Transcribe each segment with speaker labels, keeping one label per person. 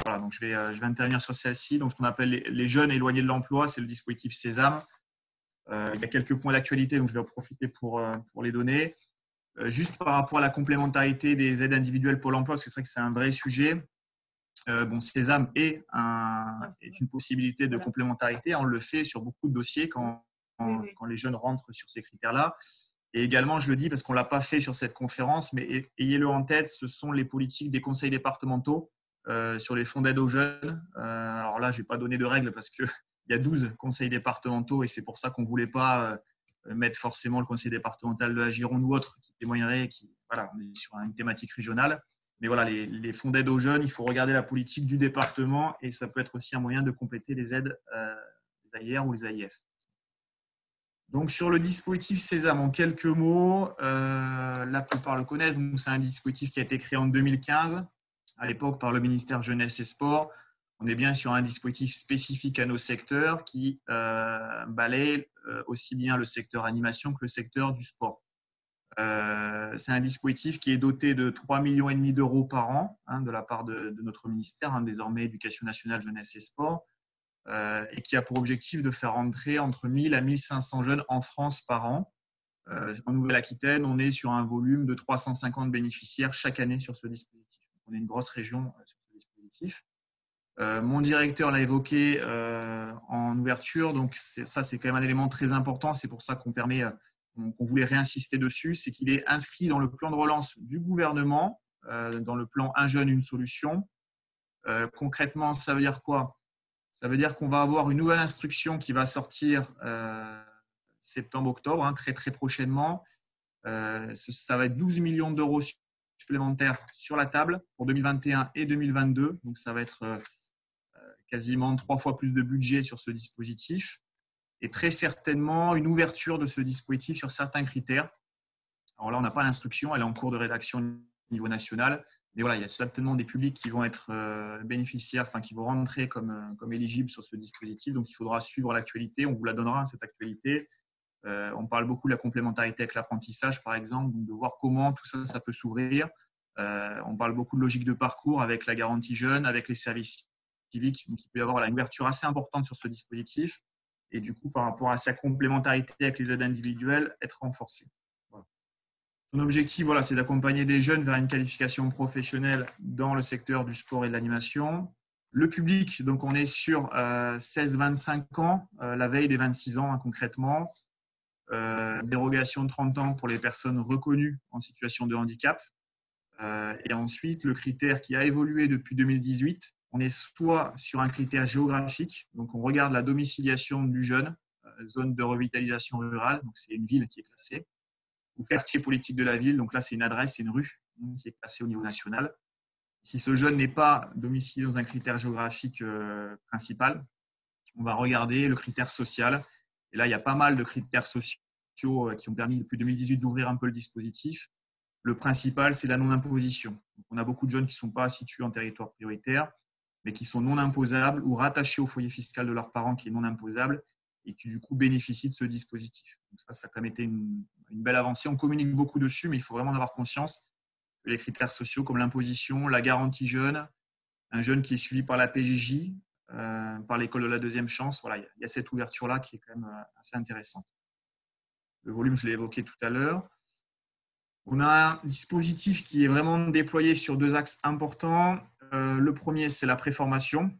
Speaker 1: Voilà, donc je vais intervenir sur celle-ci. Donc, ce qu'on appelle les jeunes éloignés de l'emploi, c'est le dispositif Sésame. Il y a quelques points d'actualité, donc je vais en profiter pour les donner. Juste par rapport à la complémentarité des aides individuelles Pôle emploi, parce que c'est vrai que c'est un vrai sujet. Sésame est une possibilité de complémentarité. On le fait sur beaucoup de dossiers quand les jeunes rentrent sur ces critères-là. Et également, je le dis parce qu'on ne l'a pas fait sur cette conférence, mais ayez-le en tête, ce sont les politiques des conseils départementaux sur les fonds d'aide aux jeunes. Alors là, je n'ai pas donné de règles parce qu'il y a 12 conseils départementaux et c'est pour ça qu'on ne voulait pas mettre forcément le conseil départemental de la Gironde ou autre qui témoignerait. Voilà, on est sur une thématique régionale. Mais voilà, les fonds d'aide aux jeunes, il faut regarder la politique du département et ça peut être aussi un moyen de compléter les aides des AIR ou les AIF. Donc, sur le dispositif Sésame, en quelques mots, la plupart le connaissent. C'est un dispositif qui a été créé en 2015, à l'époque par le ministère Jeunesse et Sport. On est bien sur un dispositif spécifique à nos secteurs qui balaye aussi bien le secteur animation que le secteur du sport. C'est un dispositif qui est doté de 3,5 millions d'euros par an de la part de notre ministère, désormais Éducation nationale, Jeunesse et Sport. Et qui a pour objectif de faire entrer entre 1000 à 1500 jeunes en France par an. En Nouvelle-Aquitaine, on est sur un volume de 350 bénéficiaires chaque année sur ce dispositif. On est une grosse région sur ce dispositif. Mon directeur l'a évoqué en ouverture, donc ça c'est quand même un élément très important. C'est pour ça qu'on voulait réinsister dessus, c'est qu'il est inscrit dans le plan de relance du gouvernement, dans le plan Un jeune, une solution. Concrètement, ça veut dire quoi ? Ça veut dire qu'on va avoir une nouvelle instruction qui va sortir septembre-octobre, très très prochainement. Ça va être 12 millions d'euros supplémentaires sur la table pour 2021 et 2022. Donc ça va être quasiment 3 fois plus de budget sur ce dispositif. Et très certainement une ouverture de ce dispositif sur certains critères. Alors là, on n'a pas l'instruction, elle est en cours de rédaction au niveau national. Mais voilà, il y a certainement des publics qui vont être bénéficiaires, qui vont rentrer comme éligibles sur ce dispositif. Donc, il faudra suivre l'actualité. On vous la donnera, cette actualité. On parle beaucoup de la complémentarité avec l'apprentissage, par exemple, de voir comment tout ça, ça peut s'ouvrir. On parle beaucoup de logique de parcours avec la garantie jeune, avec les services civiques. Donc, il peut y avoir une ouverture assez importante sur ce dispositif. Et du coup, par rapport à sa complémentarité avec les aides individuelles, être renforcée. Son objectif, c'est d'accompagner des jeunes vers une qualification professionnelle dans le secteur du sport et de l'animation. Le public, donc on est sur 16-25 ans, la veille des 26 ans concrètement. Dérogation de 30 ans pour les personnes reconnues en situation de handicap. Et ensuite, le critère qui a évolué depuis 2018, on est soit sur un critère géographique, donc on regarde la domiciliation du jeune, zone de revitalisation rurale, donc c'est une ville qui est classée, ou quartier politique de la ville. Donc là, c'est une adresse, c'est une rue qui est classée au niveau national. Si ce jeune n'est pas domicilié dans un critère géographique principal, on va regarder le critère social. Et là, il y a pas mal de critères sociaux qui ont permis depuis 2018 d'ouvrir un peu le dispositif. Le principal, c'est la non-imposition. Donc, on a beaucoup de jeunes qui ne sont pas situés en territoire prioritaire, mais qui sont non imposables ou rattachés au foyer fiscal de leurs parents qui est non imposable et qui du coup bénéficient de ce dispositif. Donc ça a quand même été une belle avancée. On communique beaucoup dessus, mais il faut vraiment en avoir conscience que les critères sociaux comme l'imposition, la garantie jeune, un jeune qui est suivi par la PJJ, par l'école de la deuxième chance, il y a cette ouverture-là qui est quand même assez intéressante. Le volume, je l'ai évoqué tout à l'heure. On a un dispositif qui est vraiment déployé sur 2 axes importants. Le premier, c'est la préformation.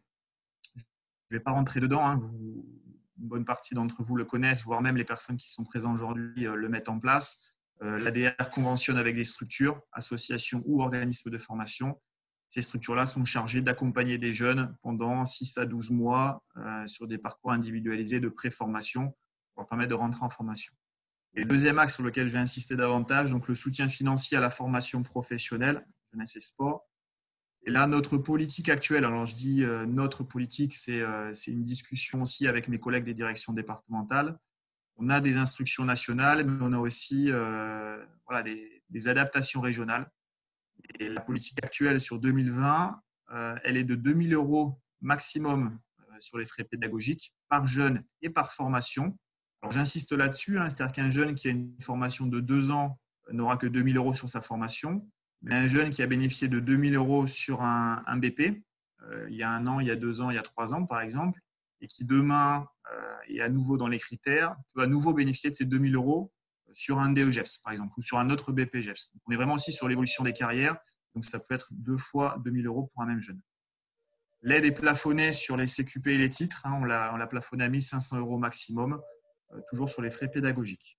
Speaker 1: Je ne vais pas rentrer dedans. Une bonne partie d'entre vous le connaissent, voire même les personnes qui sont présentes aujourd'hui le mettent en place. L'ADR conventionne avec des structures, associations ou organismes de formation. Ces structures-là sont chargées d'accompagner des jeunes pendant 6 à 12 mois sur des parcours individualisés de préformation pour permettre de rentrer en formation. Et le deuxième axe sur lequel je vais insister davantage, donc le soutien financier à la formation professionnelle, jeunesse et sport. Et là, notre politique actuelle, alors je dis notre politique, c'est une discussion aussi avec mes collègues des directions départementales. On a des instructions nationales, mais on a aussi des adaptations régionales. Et la politique actuelle sur 2020, elle est de 2 000 euros maximum sur les frais pédagogiques par jeune et par formation. Alors, j'insiste là-dessus, c'est-à-dire qu'un jeune qui a une formation de 2 ans n'aura que 2 000 euros sur sa formation, mais un jeune qui a bénéficié de 2 000 euros sur un BP il y a 1 an, il y a 2 ans, il y a 3 ans, par exemple, et qui demain est à nouveau dans les critères, peut à nouveau bénéficier de ces 2 000 euros sur un DEGEPS, par exemple, ou sur un autre BPGEPS. Donc, on est vraiment aussi sur l'évolution des carrières. Donc, ça peut être 2 fois 2 000 euros pour un même jeune. L'aide est plafonnée sur les CQP et les titres. On l'a plafonné à 1 500 euros maximum, toujours sur les frais pédagogiques.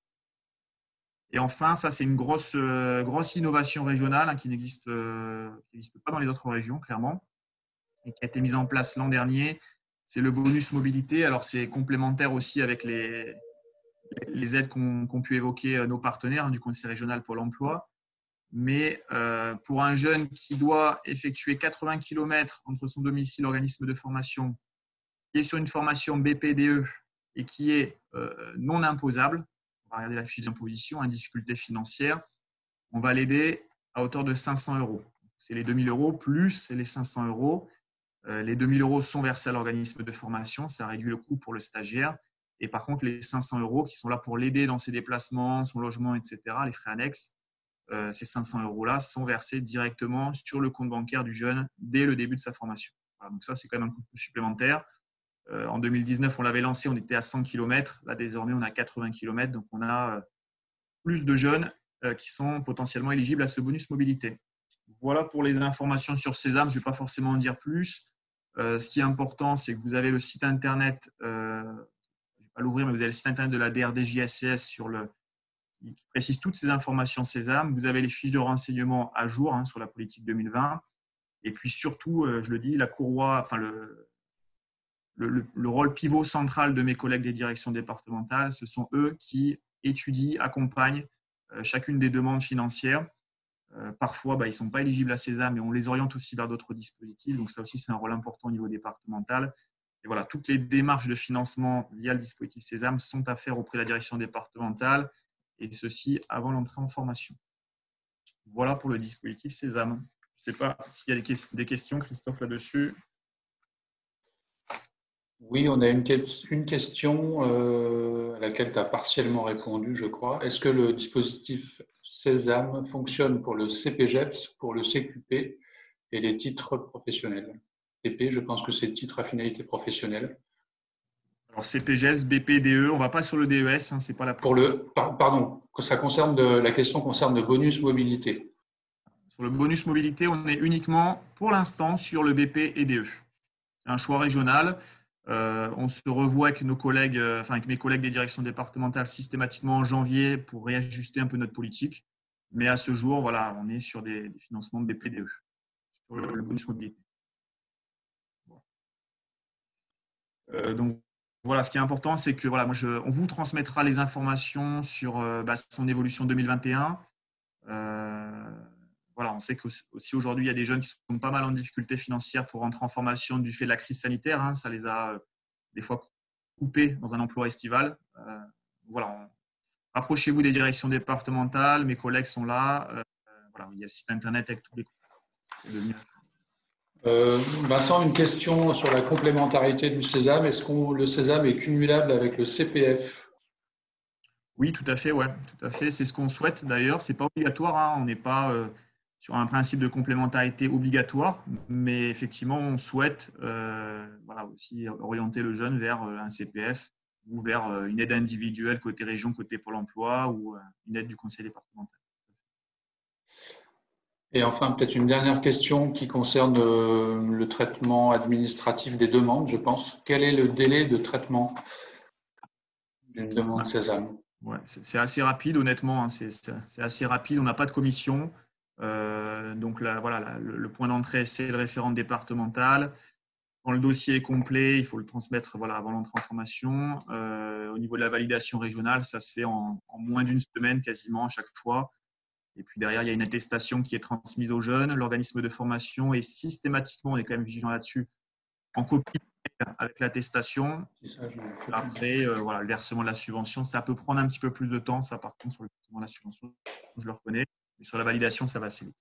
Speaker 1: Et enfin, ça, c'est une grosse innovation régionale qui n'existe pas dans les autres régions, clairement, et qui a été mise en place l'an dernier. C'est le bonus mobilité. Alors, c'est complémentaire aussi avec les aides qu'ont pu évoquer nos partenaires du Conseil régional Pôle emploi. Mais pour un jeune qui doit effectuer 80 km entre son domicile et l'organisme de formation, qui est sur une formation BPDE et qui est non imposable, on va regarder la fiche d'imposition, difficulté financière, on va l'aider à hauteur de 500 euros. C'est les 2 000 euros plus les 500 euros. Les 2 000 euros sont versés à l'organisme de formation, ça réduit le coût pour le stagiaire. Et par contre, les 500 euros qui sont là pour l'aider dans ses déplacements, son logement, etc., les frais annexes, ces 500 euros-là sont versés directement sur le compte bancaire du jeune dès le début de sa formation. Voilà, donc ça, c'est quand même un coût supplémentaire. En 2019, on l'avait lancé, on était à 100 km. Là, désormais, on a 80 km. Donc, on a plus de jeunes qui sont potentiellement éligibles à ce bonus mobilité. Voilà pour les informations sur Sésame. Je ne vais pas forcément en dire plus. Ce qui est important, c'est que vous avez le site internet, je ne vais pas l'ouvrir, mais vous avez le site internet de la DRDJ-SCS qui précise toutes ces informations Sésame. Vous avez les fiches de renseignement à jour sur la politique 2020. Et puis surtout, je le dis, la courroie, enfin le rôle pivot central de mes collègues des directions départementales, ce sont eux qui étudient, accompagnent chacune des demandes financières. Parfois, ils ne sont pas éligibles à Sésame, mais on les oriente aussi vers d'autres dispositifs. Donc ça aussi, c'est un rôle important au niveau départemental. Et voilà, toutes les démarches de financement via le dispositif Sésame sont à faire auprès de la direction départementale, et ceci avant l'entrée en formation. Voilà pour le dispositif Sésame. Je ne sais pas s'il y a des questions, Christophe, là-dessus.
Speaker 2: Oui, on a une question à laquelle tu as partiellement répondu, je crois. Est-ce que le dispositif Sésame fonctionne pour le CPGEPS, pour le CQP et les titres professionnels? TP, je pense que c'est titre à finalité professionnelle.
Speaker 1: Alors CPGEPS, BPDE, on ne va pas sur le DES, c'est pas la.
Speaker 2: Pardon, la question concerne le bonus mobilité.
Speaker 1: Sur le bonus mobilité, on est uniquement pour l'instant sur le BP et DE. C'est un choix régional. On se revoit avec nos collègues, avec mes collègues des directions départementales systématiquement en janvier pour réajuster un peu notre politique. Mais à ce jour, voilà, on est sur des financements de BPDE, sur le bonus mobilité. Donc voilà, ce qui est important, c'est que voilà, on vous transmettra les informations sur son évolution 2021. Voilà, on sait qu'aussi aujourd'hui, il y a des jeunes qui sont pas mal en difficulté financière pour rentrer en formation du fait de la crise sanitaire. Ça les a des fois coupés dans un emploi estival. Voilà, rapprochez-vous des directions départementales. Mes collègues sont là. Voilà, il y a le site internet avec tous les cours.
Speaker 2: Vincent, une question sur la complémentarité du Sésame. Est-ce que le Sésame est cumulable avec le CPF?
Speaker 1: Oui, tout à fait, ouais, tout à fait. C'est ce qu'on souhaite d'ailleurs. C'est pas obligatoire. On n'est pas sur un principe de complémentarité obligatoire, mais effectivement, on souhaite aussi orienter le jeune vers un CPF ou vers une aide individuelle côté région, côté Pôle emploi ou une aide du conseil départemental.
Speaker 2: Et enfin, peut-être une dernière question qui concerne le traitement administratif des demandes, je pense. Quel est le délai de traitement d'une demande Sésame?
Speaker 1: Ouais, c'est assez rapide, honnêtement. C'est assez rapide. On n'a pas de commission. Donc là, voilà, le point d'entrée, c'est le référent départemental. Quand le dossier est complet, il faut le transmettre avant l'entrée en formation. Au niveau de la validation régionale, ça se fait en moins d'une semaine quasiment à chaque fois. Et puis derrière, il y a une attestation qui est transmise aux jeunes. L'organisme de formation est systématiquement, on est quand même vigilant là-dessus, en copie avec l'attestation. Après, le versement de la subvention, ça peut prendre un petit peu plus de temps. Ça, par contre, sur le versement de la subvention, je le reconnais. Mais sur la validation, ça va assez vite.